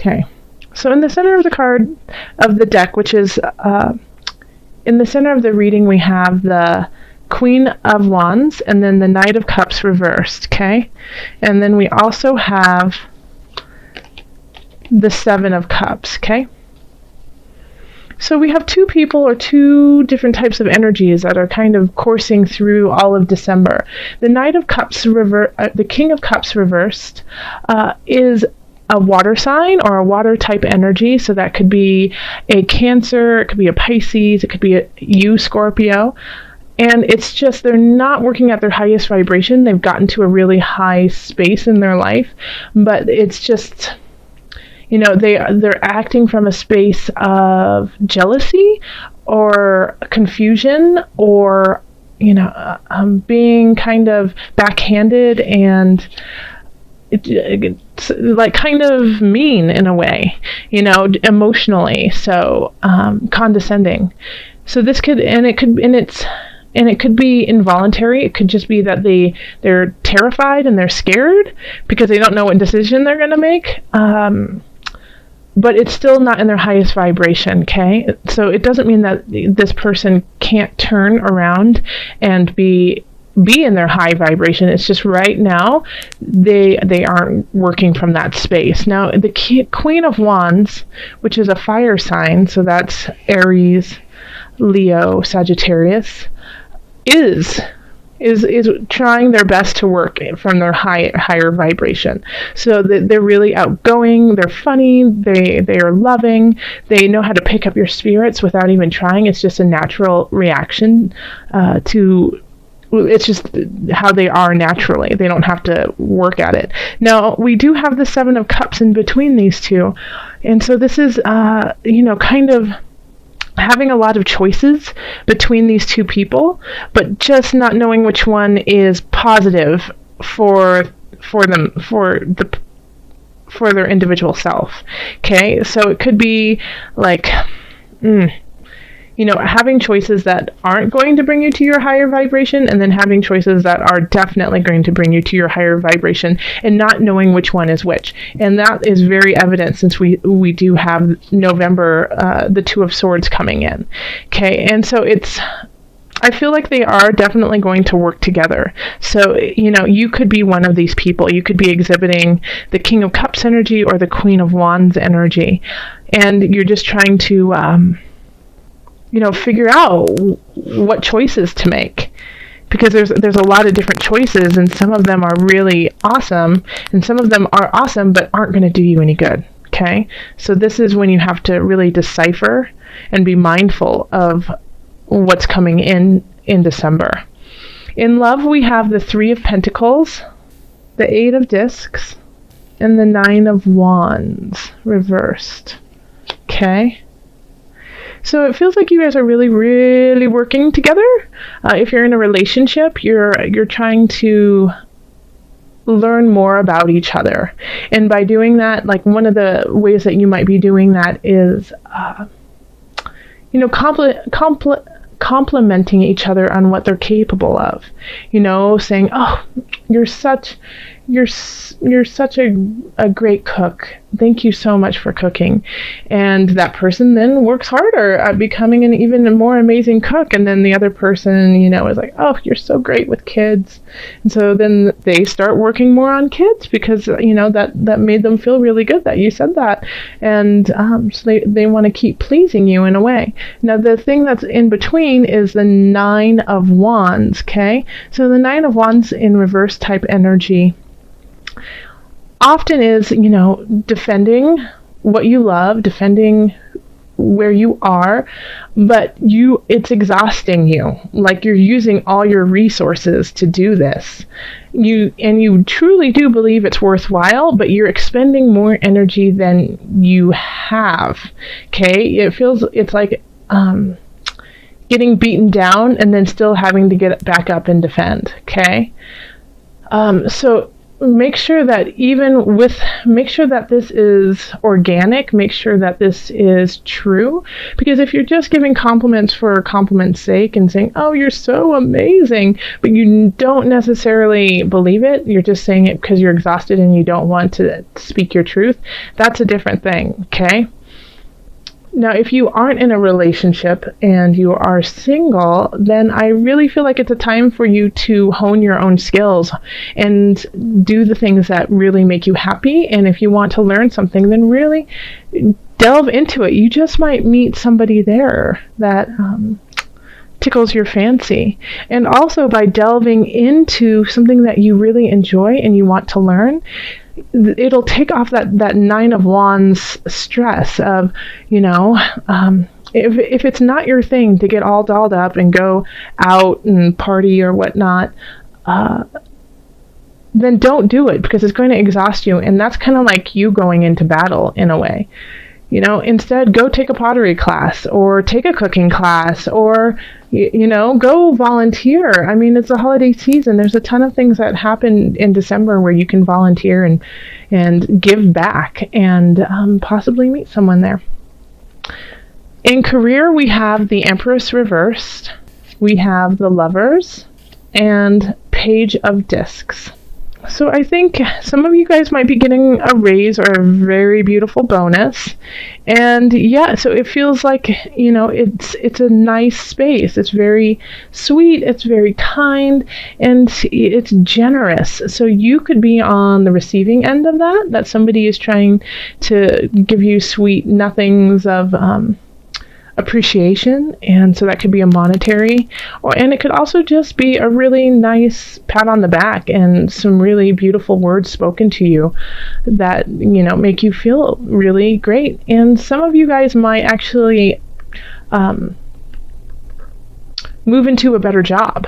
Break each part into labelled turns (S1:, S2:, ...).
S1: Okay. So in the center of the card of the deck, which is in the center of the reading, we have the Queen of Wands and then the Knight of Cups reversed, okay? And then we also have the Seven of Cups, okay? So we have two people or two different types of energies that are kind of coursing through all of December. The Knight of Cups the King of Cups reversed is a water sign or a water type energy. So that could be a Cancer, it could be a Pisces, it could be you, Scorpio. And it's just they're not working at their highest vibration. They've gotten to a really high space in their life, but it's just, you know, they're acting from a space of jealousy or confusion or, you know, being kind of backhanded and it's like kind of mean in a way, you know, emotionally. So condescending. So this could, and it could be involuntary. It could just be that they're terrified and they're scared because they don't know what decision they're going to make. But it's still not in their highest vibration, okay? So it doesn't mean that this person can't turn around and be in their high vibration. It's just right now they aren't working from that space. Now, the Queen of Wands, which is a fire sign, so that's Aries, Leo, Sagittarius, is trying their best to work from their higher vibration. So they're really outgoing, they're funny, they are loving, they know how to pick up your spirits without even trying. It's just a natural reaction it's just how they are naturally. They don't have to work at it. Now, we do have the Seven of Cups in between these two. And so this is, kind of having a lot of choices between these two people, but just not knowing which one is positive for them, for their individual self. Okay, so it could be like, having choices that aren't going to bring you to your higher vibration, and then having choices that are definitely going to bring you to your higher vibration, and not knowing which one is which. And that is very evident since we do have November, the Two of Swords coming in. Okay, and so I feel like they are definitely going to work together. So, you could be one of these people. You could be exhibiting the King of Cups energy or the Queen of Wands energy, and you're just trying to figure out what choices to make, because there's a lot of different choices, and some of them are really awesome, and some of them are awesome but aren't going to do you any good. Okay, so this is when you have to really decipher and be mindful of what's coming in December. In love, we have the Three of Pentacles, the Eight of Discs, and the Nine of Wands reversed. Okay. So it feels like you guys are really, really working together. If you're in a relationship, you're trying to learn more about each other. And by doing that, like one of the ways that you might be doing that is, complimenting each other on what they're capable of. Saying, "Oh, you're such a great cook. Thank you so much for cooking." And that person then works harder at becoming an even more amazing cook. And then the other person, is like, "Oh, you're so great with kids." And so then they start working more on kids because, that made them feel really good that you said that. And so they want to keep pleasing you in a way. Now, the thing that's in between is the Nine of Wands, okay? So the Nine of Wands in reverse type energy often is, defending what you love, defending where you are, but it's exhausting you. Like you're using all your resources to do this. You truly do believe it's worthwhile, but you're expending more energy than you have. Okay? It's like getting beaten down and then still having to get back up and defend. Okay? So make sure that make sure that this is organic, make sure that this is true, because if you're just giving compliments for compliment's sake and saying, oh, you're so amazing, but you don't necessarily believe it, you're just saying it because you're exhausted and you don't want to speak your truth, that's a different thing, okay? Now, if you aren't in a relationship and you are single, then I really feel like it's a time for you to hone your own skills and do the things that really make you happy. And if you want to learn something, then really delve into it. You just might meet somebody there that tickles your fancy. And also by delving into something that you really enjoy and you want to learn, it'll take off that Nine of Wands stress of, if it's not your thing to get all dolled up and go out and party or whatnot, then don't do it, because it's going to exhaust you. And that's kind of like you going into battle in a way. Instead, go take a pottery class or take a cooking class or, go volunteer. I mean, it's the holiday season. There's a ton of things that happen in December where you can volunteer and give back and possibly meet someone there. In career, we have the Empress reversed. We have the Lovers and Page of Discs. So I think some of you guys might be getting a raise or a very beautiful bonus. And yeah, so it feels like, it's a nice space. It's very sweet, it's very kind, and it's generous. So you could be on the receiving end of that somebody is trying to give you sweet nothings of appreciation, and so that could be a monetary, and it could also just be a really nice pat on the back and some really beautiful words spoken to you that make you feel really great. And some of you guys might actually move into a better job.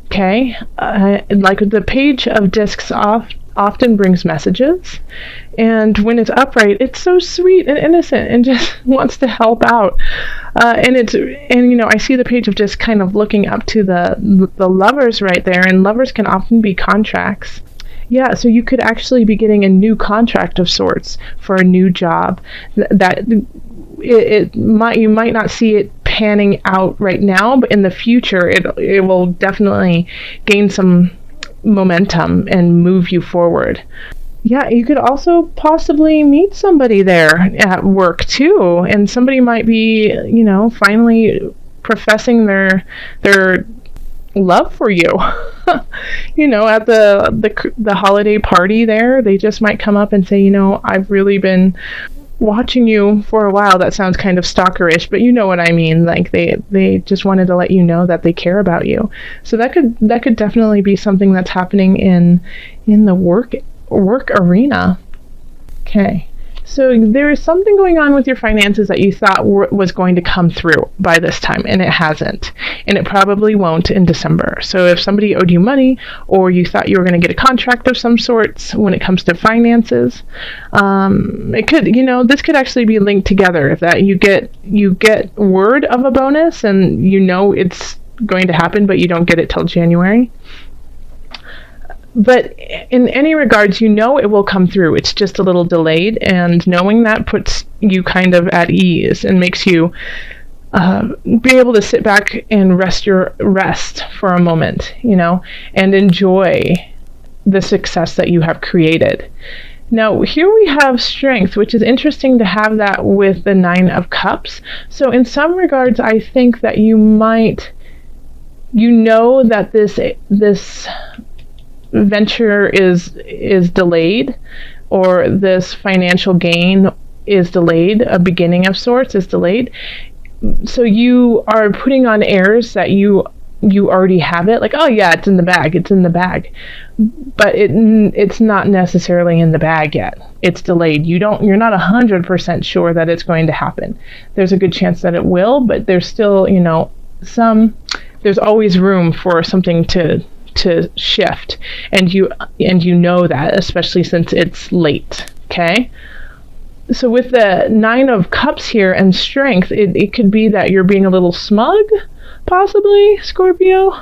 S1: Okay, like the Page of Discs often brings messages, and when it's upright, it's so sweet and innocent and just wants to help out. And I see the Page of Discs kind of looking up to the Lovers right there, and Lovers can often be contracts. Yeah, so you could actually be getting a new contract of sorts for a new job that you might not see it panning out right now, but in the future it will definitely gain some momentum and move you forward. Yeah, you could also possibly meet somebody there at work too, and somebody might be, finally professing their love for you. At the holiday party there, they just might come up and say, I've really been watching you for a while. That sounds kind of stalkerish, but you know what I mean. Like they just wanted to let you know that they care about you. So that could definitely be something that's happening in the work arena. Okay. So there is something going on with your finances that you thought was going to come through by this time, and it hasn't. And it probably won't in December. So if somebody owed you money, or you thought you were going to get a contract of some sorts when it comes to finances, it could, this could actually be linked together, that you get word of a bonus and it's going to happen, but you don't get it till January. But in any regards, it will come through. It's just a little delayed, and knowing that puts you kind of at ease and makes you be able to sit back and rest for a moment, and enjoy the success that you have created. Now, here we have Strength, which is interesting to have that with the Nine of Cups. So in some regards, I think that you might, that this venture is delayed, or this financial gain is delayed, a beginning of sorts is delayed. So you are putting on airs that you already have it, like, oh yeah, it's in the bag, but it's not necessarily in the bag yet. It's delayed. You're not 100% sure that it's going to happen. There's a good chance that it will, but there's still there's always room for something to shift, and you know that, especially since it's late. Okay, so with the Nine of Cups here and Strength, it could be that you're being a little smug, possibly, Scorpio.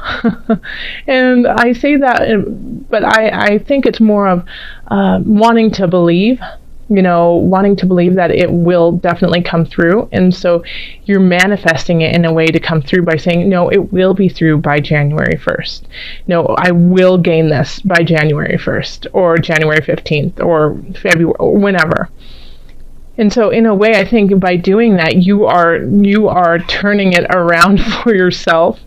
S1: And I say that But I think it's more of wanting to believe, wanting to believe that it will definitely come through. And so you're manifesting it in a way to come through by saying, no, it will be through by January 1st. No, I will gain this by January 1st or January 15th or February or whenever. And so in a way, I think by doing that, you are turning it around for yourself.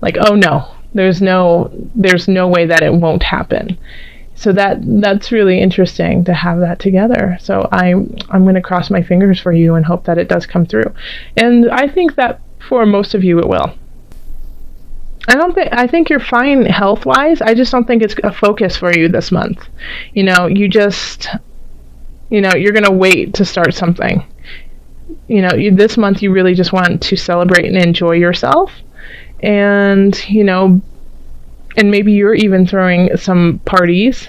S1: Like, oh no, there's no way that it won't happen. So that's really interesting to have that together. So I'm going to cross my fingers for you and hope that it does come through. And I think that for most of you it will. I think you're fine health-wise. I just don't think it's a focus for you this month. You just you're going to wait to start something. This month you really just want to celebrate and enjoy yourself. And, and maybe you're even throwing some parties.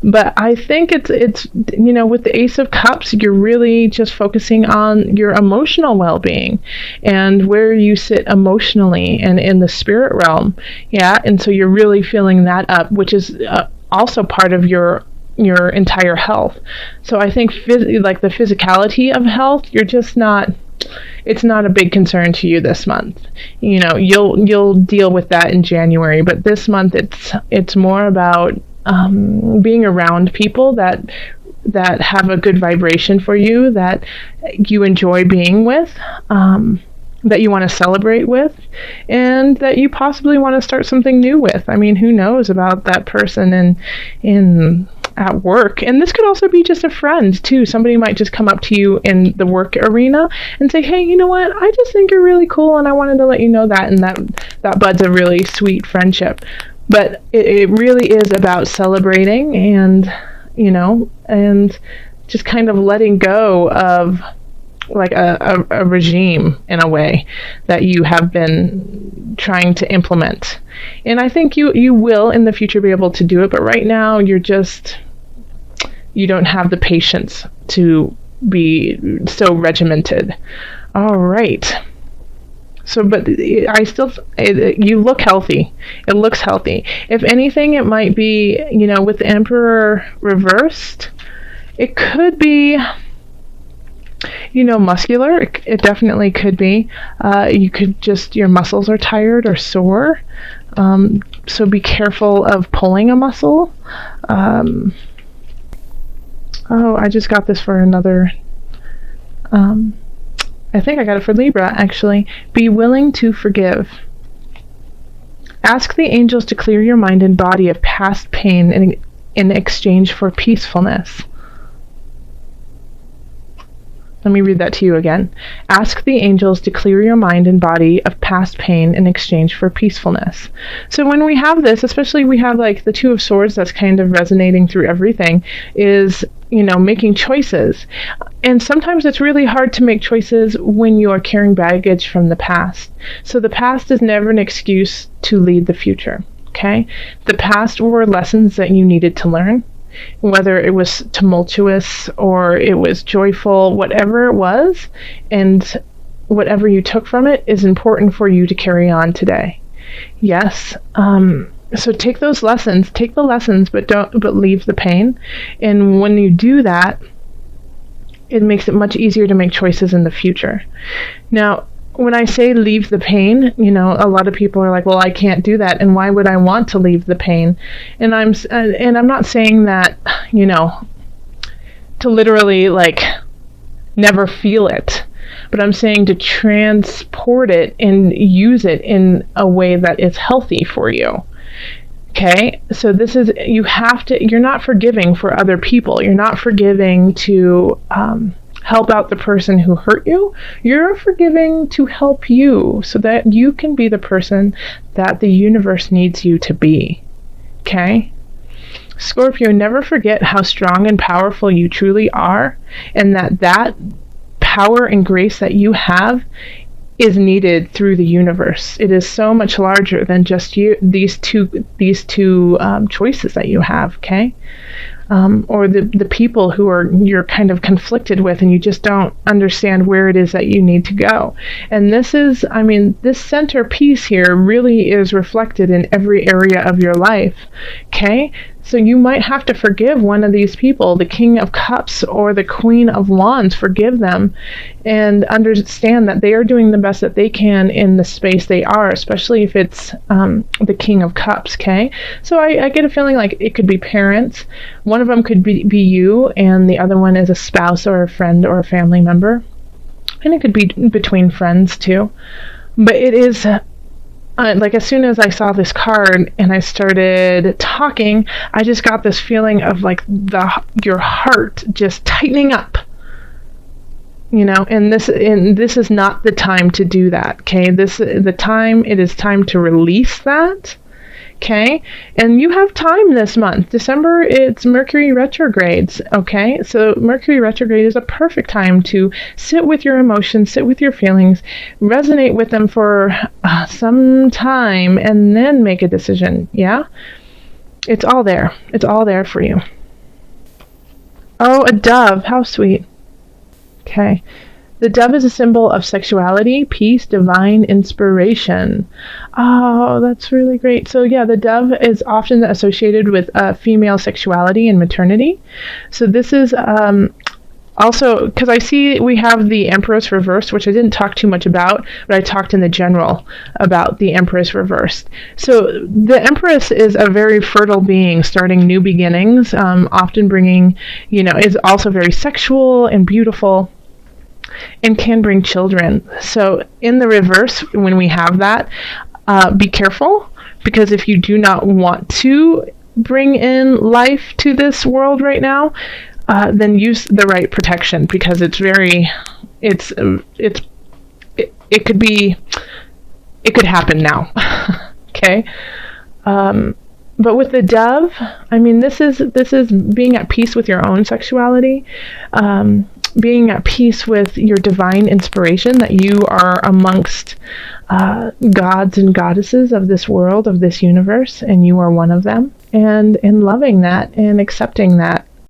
S1: But I think it's with the Ace of Cups, you're really just focusing on your emotional well-being and where you sit emotionally and in the spirit realm. Yeah, and so you're really feeling that up, which is also part of your entire health. So I think like the physicality of health, it's not a big concern to you this month. You'll deal with that in January, but this month it's more about being around people that have a good vibration for you, that you enjoy being with, that you want to celebrate with, and that you possibly want to start something new with. I mean, who knows about that person in at work. And this could also be just a friend too. Somebody might just come up to you in the work arena and say, hey, you know what, I just think you're really cool and I wanted to let you know that, and that buds a really sweet friendship. But it really is about celebrating and just kind of letting go of like a regime in a way that you have been trying to implement. And I think you will in the future be able to do it, but right now you don't have the patience to be so regimented. All right. So, but you look healthy. It looks healthy. If anything, it might be, with the Emperor reversed, it could be, muscular. It definitely could be. You could your muscles are tired or sore. So be careful of pulling a muscle. I just got this for another, I think I got it for Libra, actually. Be willing to forgive. Ask the angels to clear your mind and body of past pain in exchange for peacefulness. Let me read that to you again. Ask the angels to clear your mind and body of past pain in exchange for peacefulness. So when we have this, especially we have like the Two of Swords that's kind of resonating through everything, is, making choices. And sometimes it's really hard to make choices when you are carrying baggage from the past. So the past is never an excuse to lead the future, okay? The past were lessons that you needed to learn. Whether it was tumultuous or it was joyful, whatever it was, and whatever you took from it is important for you to carry on today. Yes. So take those lessons, take the lessons, but leave the pain. And when you do that, it makes it much easier to make choices in the future. Now, when I say leave the pain, a lot of people are like, well, I can't do that, and why would I want to leave the pain? And I'm not saying that, to literally like never feel it, but I'm saying to transport it and use it in a way that is healthy for you. Okay, so you're not forgiving for other people. You're not forgiving to help out the person who hurt you. You're forgiving to help you so that you can be the person that the universe needs you to be. Okay? Scorpio, never forget how strong and powerful you truly are, and that power and grace that you have is needed through the universe. It is so much larger than just you, these two choices that you have, okay? Or the people who you're kind of conflicted with, and you just don't understand where it is that you need to go. And this is, I mean, this centerpiece here really is reflected in every area of your life, okay? So you might have to forgive one of these people, the King of Cups or the Queen of Wands. Forgive them and understand that they are doing the best that they can in the space they are, especially if it's the King of Cups, okay? So I get a feeling like it could be parents. One of them could be you, and the other one is a spouse or a friend or a family member. And it could be between friends too. But it is... like as soon as I saw this card and I started talking, I just got this feeling of like your heart just tightening up, you know. And this is not the time to do that. Okay, it is time to release that. Okay, and you have time this month. December, it's Mercury retrogrades, okay? So Mercury retrograde is a perfect time to sit with your emotions, sit with your feelings, resonate with them for some time, and then make a decision, yeah? It's all there. It's all there for you. Oh, a dove. How sweet. Okay. The dove is a symbol of sexuality, peace, divine inspiration. Oh, that's really great. So yeah, the dove is often associated with female sexuality and maternity. So this is also, because I see we have the Empress reversed, which I didn't talk too much about, but I talked in the general about the Empress reversed. So the Empress is a very fertile being, starting new beginnings, often bringing, is also very sexual and beautiful, and can bring children. So in the reverse, when we have that, be careful, because if you do not want to bring in life to this world right now, then use the right protection, because it could happen now. Okay. But with the dove, I mean, this is being at peace with your own sexuality, being at peace with your divine inspiration, that you are amongst gods and goddesses of this world, of this universe, and you are one of them, and loving that and accepting that